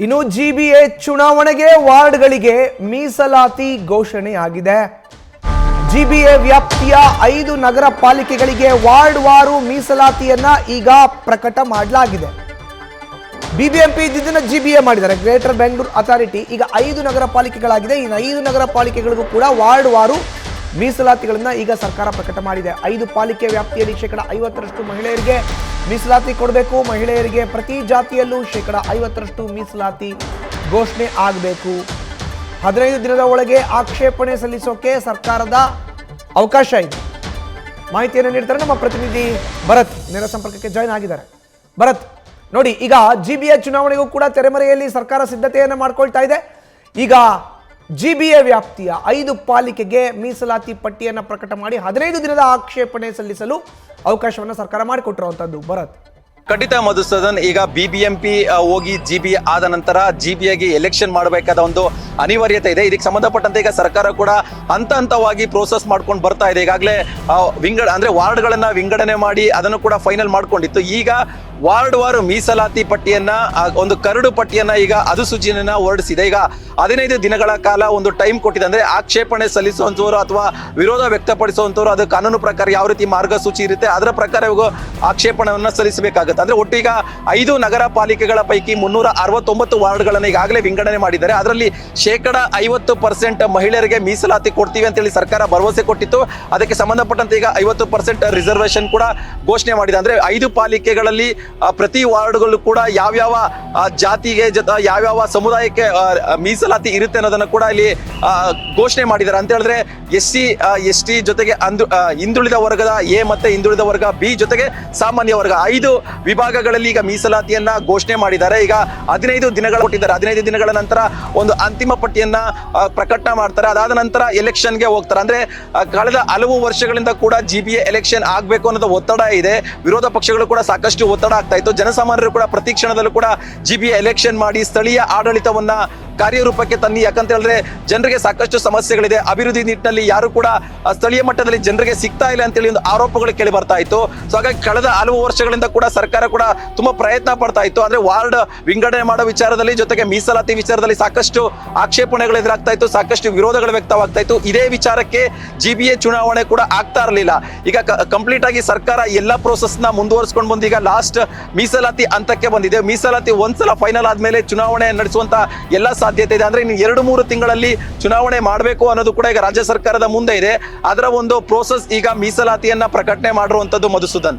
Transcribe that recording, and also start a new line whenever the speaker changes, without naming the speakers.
ಇನ್ನು ಜಿಬಿಎ ಚುನಾವಣೆಗೆ ವಾರ್ಡ್ಗಳಿಗೆ ಮೀಸಲಾತಿ ಘೋಷಣೆಯಾಗಿದೆ. ಜಿಬಿಎ ವ್ಯಾಪ್ತಿಯ 5 ನಗರ ಪಾಲಿಕೆಗಳಿಗೆ ವಾರ್ಡ್ ವಾರು ಮೀಸಲಾತಿಯನ್ನ ಈಗ ಪ್ರಕಟ ಮಾಡಲಾಗಿದೆ. ಬಿಬಿಎಂಪಿ ಇದ್ದಿದ್ದನ್ನ ಜಿಬಿಎ ಮಾಡಿದ್ದಾರೆ, ಗ್ರೇಟರ್ ಬೆಂಗಳೂರು ಅಥಾರಿಟಿ. ಈಗ 5 ನಗರ ಪಾಲಿಕೆಗಳಾಗಿದೆ. ಈ 5 ನಗರ ಪಾಲಿಕೆಗಳಿಗೂ ಕೂಡ ವಾರ್ಡ್ ವಾರು ಮೀಸಲಾತಿಗಳನ್ನ ಈಗ ಸರ್ಕಾರ ಪ್ರಕಟ ಮಾಡಿದೆ. 5 ಪಾಲಿಕೆ ವ್ಯಾಪ್ತಿಯಲ್ಲಿ 50% ಮಹಿಳೆಯರಿಗೆ ಮೀಸಲಾತಿ ಕೊಡಬೇಕು. ಮಹಿಳೆಯರಿಗೆ ಪ್ರತಿ ಜಾತಿಯಲ್ಲೂ 50% ಮೀಸಲಾತಿ ಘೋಷಣೆ ಆಗಬೇಕು. 15 ದಿನದ ಒಳಗೆ ಆಕ್ಷೇಪಣೆ ಸಲ್ಲಿಸೋಕೆ ಸರ್ಕಾರದ ಅವಕಾಶ ಇದೆ. ಮಾಹಿತಿಯನ್ನು ನೀಡ್ತಾರೆ ನಮ್ಮ ಪ್ರತಿನಿಧಿ ಭರತ್, ನೇರ ಸಂಪರ್ಕಕ್ಕೆ ಜಾಯ್ನ್ ಆಗಿದ್ದಾರೆ. ಭರತ್, ನೋಡಿ, ಈಗ ಜಿಬಿಎ ಚುನಾವಣೆಗೂ ಕೂಡ ತೆರೆಮರೆಯಲ್ಲಿ ಸರ್ಕಾರ ಸಿದ್ಧತೆಯನ್ನು ಮಾಡ್ಕೊಳ್ತಾ ಇದೆ. ಈಗ ಜಿಬಿಎ ವ್ಯಾಪ್ತಿಯ 5 ಪಾಲಿಕೆಗೆ ಮೀಸಲಾತಿ ಪಟ್ಟಿಯನ್ನು ಪ್ರಕಟ ಮಾಡಿ 15 ದಿನದ ಆಕ್ಷೇಪಣೆ ಸಲ್ಲಿಸಲು ಅವಕಾಶವನ್ನು ಸರ್ಕಾರ ಮಾಡಿಕೊಟ್ಟಿರುವಂತದ್ದು. ಭರತ್,
ಖಂಡಿತ ಮಧುಸೂದನ್, ಈಗ ಬಿಬಿಎಂಪಿ ಹೋಗಿ ಜಿಬಿಎ ಆದ ನಂತರ ಜಿಬಿಎಗೆ ಎಲೆಕ್ಷನ್ ಮಾಡಬೇಕಾದ ಒಂದು ಅನಿವಾರ್ಯತೆ ಇದೆ. ಇದಕ್ಕೆ ಸಂಬಂಧಪಟ್ಟಂತೆ ಈಗ ಸರ್ಕಾರ ಕೂಡ ಹಂತ ಹಂತವಾಗಿ ಪ್ರೋಸೆಸ್ ಮಾಡ್ಕೊಂಡು ಬರ್ತಾ ಇದೆ. ಈಗಾಗಲೇ ವಾರ್ಡ್ಗಳನ್ನ ವಿಂಗಡಣೆ ಮಾಡಿ ಅದನ್ನು ಕೂಡ ಫೈನಲ್ ಮಾಡ್ಕೊಂಡಿತ್ತು. ಈಗ ವಾರ್ಡ್ ವಾರು ಮೀಸಲಾತಿ ಪಟ್ಟಿಯನ್ನ, ಒಂದು ಕರಡು ಪಟ್ಟಿಯನ್ನ ಈಗ ಅಧಿಸೂಚನೆಯನ್ನ ಹೊರಡಿಸಿದೆ. ಈಗ 15 ದಿನಗಳ ಕಾಲ ಒಂದು ಟೈಮ್ ಕೊಟ್ಟಿದೆ. ಅಂದ್ರೆ ಆಕ್ಷೇಪಣೆ ಸಲ್ಲಿಸುವಂತವರು ಅಥವಾ ವಿರೋಧ ವ್ಯಕ್ತಪಡಿಸುವಂತವರು ಅದು ಕಾನೂನು ಪ್ರಕಾರ ಯಾವ ರೀತಿ ಮಾರ್ಗಸೂಚಿ ಇರುತ್ತೆ ಅದರ ಪ್ರಕಾರ ಇವಾಗ ಆಕ್ಷೇಪಣೆಯನ್ನ ಸಲ್ಲಿಸಬೇಕಾಗುತ್ತೆ. ಅಂದ್ರೆ ಒಟ್ಟು ಈಗ 5 ನಗರ ಪಾಲಿಕೆಗಳ ಪೈಕಿ 369 ವಾರ್ಡ್ಗಳನ್ನು ಈಗಾಗಲೇ ವಿಂಗಡಣೆ ಮಾಡಿದ್ದಾರೆ. ಅದರಲ್ಲಿ 50% ಮಹಿಳೆಯರಿಗೆ ಮೀಸಲಾತಿ ಕೊಡ್ತೀವಿ ಅಂತ ಹೇಳಿ ಸರ್ಕಾರ ಭರವಸೆ ಕೊಟ್ಟಿತ್ತು. ಅದಕ್ಕೆ ಸಂಬಂಧಪಟ್ಟಂತೆ ಈಗ 50% ರಿಸರ್ವೇಶನ್ ಕೂಡ ಘೋಷಣೆ ಮಾಡಿದೆ. ಅಂದ್ರೆ 5 ಪಾಲಿಕೆಗಳಲ್ಲಿ ಪ್ರತಿ ವಾರ್ಡ್ಗಳು ಕೂಡ ಯಾವ್ಯಾವ ಜಾತಿಗೆ ಯಾವ್ಯಾವ ಸಮುದಾಯಕ್ಕೆ ಮೀಸಲಾತಿ ಇರುತ್ತೆ ಅನ್ನೋದನ್ನ ಕೂಡ ಇಲ್ಲಿ ಘೋಷಣೆ ಮಾಡಿದ್ದಾರೆ. ಅಂತ ಹೇಳಿದ್ರೆ SC ಜೊತೆಗೆ ಹಿಂದುಳಿದ ವರ್ಗದ ಎ ಮತ್ತೆ ಹಿಂದುಳಿದ ವರ್ಗ ಬಿ ಜೊತೆಗೆ ಸಾಮಾನ್ಯ ವರ್ಗ 5 ವಿಭಾಗಗಳಲ್ಲಿ ಈಗ ಮೀಸಲಾತಿಯನ್ನ ಘೋಷಣೆ ಮಾಡಿದ್ದಾರೆ. ಈಗ 15 ದಿನಗಳು ಕೊಟ್ಟಿದ್ದಾರೆ. 15 ದಿನಗಳ ನಂತರ ಒಂದು ಅಂತಿಮ ಪಟ್ಟಿಯನ್ನ ಪ್ರಕಟಣೆ ಮಾಡ್ತಾರೆ. ಅದಾದ ನಂತರ ಎಲೆಕ್ಷನ್ಗೆ ಹೋಗ್ತಾರೆ. ಅಂದ್ರೆ ಕಳೆದ ಹಲವು ವರ್ಷಗಳಿಂದ ಕೂಡ ಜಿಬಿಎ ಎಲೆಕ್ಷನ್ ಆಗ್ಬೇಕು ಅನ್ನೋದು ಒತ್ತಡ ಇದೆ. ವಿರೋಧ ಪಕ್ಷಗಳು ಕೂಡ ಸಾಕಷ್ಟು ಒತ್ತಡ ಆಗ್ತಾ ಇತ್ತು. ಜನಸಾಮಾನ್ಯರು ಕೂಡ ಪ್ರತಿ ಕ್ಷಣದಲ್ಲೂ ಕೂಡ ಜಿಬಿಎ ಎಲೆಕ್ಷನ್ ಮಾಡಿ ಸ್ಥಳೀಯ ಆಡಳಿತವನ್ನ ಕಾರ್ಯರೂಪಕ್ಕೆ ತನ್ನಿ. ಯಾಕಂತ ಹೇಳಿದ್ರೆ ಜನರಿಗೆ ಸಾಕಷ್ಟು ಸಮಸ್ಯೆಗಳಿದೆ. ಅಭಿವೃದ್ಧಿ ನಿಟ್ಟಿನಲ್ಲಿ ಯಾರು ಕೂಡ ಸ್ಥಳೀಯ ಮಟ್ಟದಲ್ಲಿ ಜನರಿಗೆ ಸಿಗ್ತಾ ಇಲ್ಲ ಅಂತೇಳಿ ಒಂದು ಆರೋಪಗಳು ಕೇಳಿ ಬರ್ತಾ ಇತ್ತು. ಸೊ ಹಾಗಾಗಿ ಕಳೆದ ಹಲವು ವರ್ಷಗಳಿಂದ ಕೂಡ ಸರ್ಕಾರ ಕೂಡ ತುಂಬಾ ಪ್ರಯತ್ನ ಪಡ್ತಾ ಇತ್ತು. ಅಂದ್ರೆ ವಾರ್ಡ್ ವಿಂಗಡಣೆ ಮಾಡೋ ವಿಚಾರದಲ್ಲಿ ಜೊತೆಗೆ ಮೀಸಲಾತಿ ವಿಚಾರದಲ್ಲಿ ಸಾಕಷ್ಟು ಆಕ್ಷೇಪಣೆಗಳು ಎದುರಾಗ್ತಾ ಇತ್ತು, ಸಾಕಷ್ಟು ವಿರೋಧಗಳು ವ್ಯಕ್ತವಾಗ್ತಾ ಇತ್ತು. ಇದೇ ವಿಚಾರಕ್ಕೆ ಜಿಬಿಎ ಚುನಾವಣೆ ಕೂಡ ಆಗ್ತಾ ಇರಲಿಲ್ಲ. ಈಗ ಕಂಪ್ಲೀಟ್ ಆಗಿ ಸರ್ಕಾರ ಎಲ್ಲಾ ಪ್ರೋಸೆಸ್ ನ ಮುಂದುವರಿಸಿಕೊಂಡು ಬಂದು ಈಗ ಲಾಸ್ಟ್ ಮೀಸಲಾತಿ ಹಂತಕ್ಕೆ ಬಂದಿದೆ. ಮೀಸಲಾತಿ ಒಂದ್ಸಲ ಫೈನಲ್ ಆದ್ಮೇಲೆ ಚುನಾವಣೆ ನಡೆಸುವಂತ ಎಲ್ಲಾ ಸಾಧ್ಯತೆ ಇದೆ. ಅಂದ್ರೆ ಇನ್ನು 2-3 ತಿಂಗಳಲ್ಲಿ ಚುನಾವಣೆ ಮಾಡಬೇಕು ಅನ್ನೋದು ಕೂಡ ಈಗ ರಾಜ್ಯ ಸರ್ಕಾರದ ಮುಂದೆ ಇದೆ. ಅದರ ಒಂದು ಪ್ರೋಸೆಸ್ ಈಗ ಮೀಸಲಾತಿಯನ್ನ ಪ್ರಕಟಣೆ ಮಾಡಿರುವಂತದ್ದು ಮಧುಸೂದನ್.